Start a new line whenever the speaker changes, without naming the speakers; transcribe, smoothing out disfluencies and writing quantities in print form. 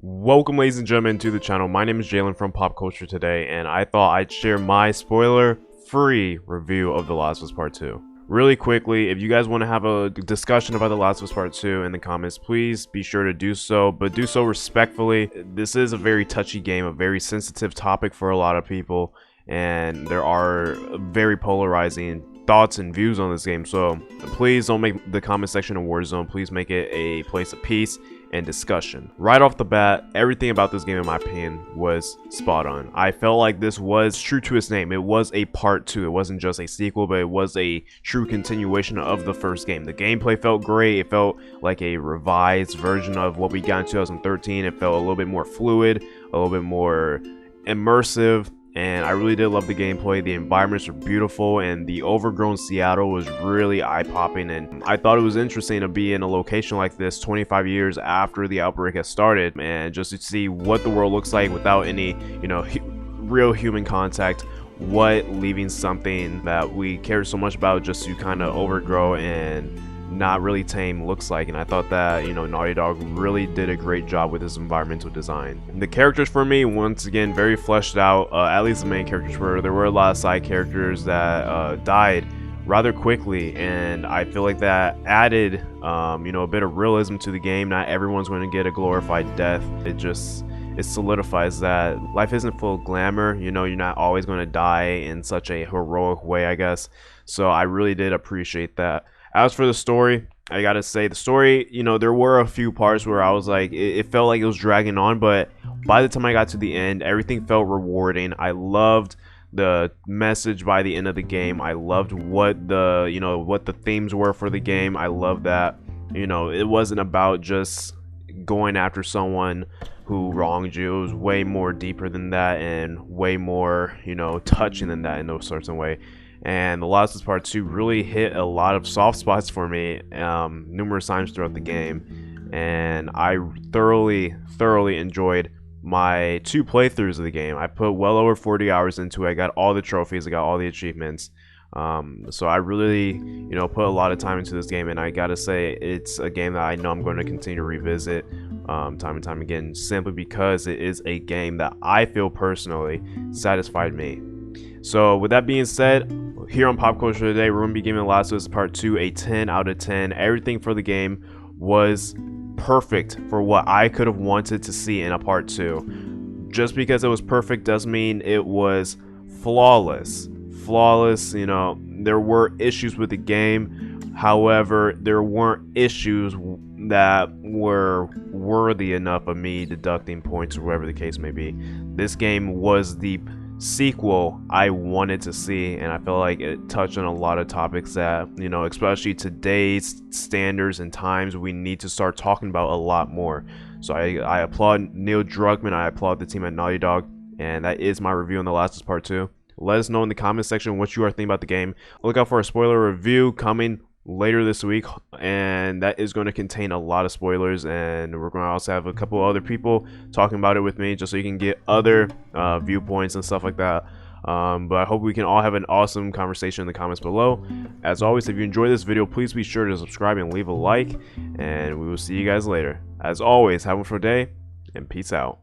Welcome, ladies and gentlemen, to the channel. My name is Jalen from Pop Culture Today, and I thought I'd share my spoiler-free review of The Last of Us Part 2. Really quickly, if you guys want to have a discussion about The Last of Us Part 2 in the comments, please be sure to do so, but do so respectfully. This is a very touchy game, a very sensitive topic for a lot of people, and there are very polarizing thoughts and views on this game, so please don't make the comment section a war zone. Please make it a place of peace and discussion. Right off the bat, everything about this game, in my opinion, was spot on. I felt like this was true to its name. It was a part 2. It wasn't just a sequel, but it was a true continuation of the first game. The gameplay felt great. It felt like a revised version of what we got in 2013. It felt a little bit more fluid, a little bit more immersive, and I really did love the gameplay. The environments were beautiful, and the overgrown Seattle was really eye-popping, and I thought it was interesting to be in a location like this 25 years after the outbreak has started, and just to see what the world looks like without any, real human contact, what leaving something that we care so much about just to kind of overgrow and not really tame looks like. And I thought that Naughty Dog really did a great job with this environmental design. The characters, for me, once again, very fleshed out. At least the main characters were. There were a lot of side characters that died rather quickly, and I feel like that added a bit of realism to the game. Not everyone's going to get a glorified death. It solidifies that life isn't full of glamour. You're not always going to die in such a heroic way, I guess. So I really did appreciate that. As for the story, I gotta say, the story, there were a few parts where I was like, it felt like it was dragging on, but by the time I got to the end, everything felt rewarding. I loved the message by the end of the game. I loved what the themes were for the game. I love that, it wasn't about just going after someone who wronged you. It was way more deeper than that, and way more, touching than that in those sorts of ways. And The Last of Us Part 2 really hit a lot of soft spots for me numerous times throughout the game, and I thoroughly enjoyed my 2 playthroughs of the game. I put well over 40 hours into it. I got all the trophies, I got all the achievements, so I really put a lot of time into this game, and I gotta say, it's a game that I know I'm going to continue to revisit time and time again, simply because it is a game that I feel personally satisfied me. So with that being said, here on Pop Culture Today, we're going to be giving The Last of Us Part 2 a 10 out of 10. Everything for the game was perfect for what I could have wanted to see in a Part 2. Just because it was perfect doesn't mean it was flawless. There were issues with the game. However, there weren't issues that were worthy enough of me deducting points or whatever the case may be. This game was the sequel I wanted to see, and I feel like it touched on a lot of topics that, especially today's standards and times, we need to start talking about a lot more. So I applaud Neil Druckmann, I applaud the team at Naughty Dog, and that is my review on The Last of Us Part 2. Let us know in the comment section what you are thinking about the game. Look out for a spoiler review coming later this week, and that is going to contain a lot of spoilers, and we're going to also have a couple other people talking about it with me, just so you can get other viewpoints and stuff like that. But I hope we can all have an awesome conversation in the comments below. As always, if you enjoyed this video, please be sure to subscribe and leave a like, and we will see you guys later. As always, have a wonderful day, and peace out.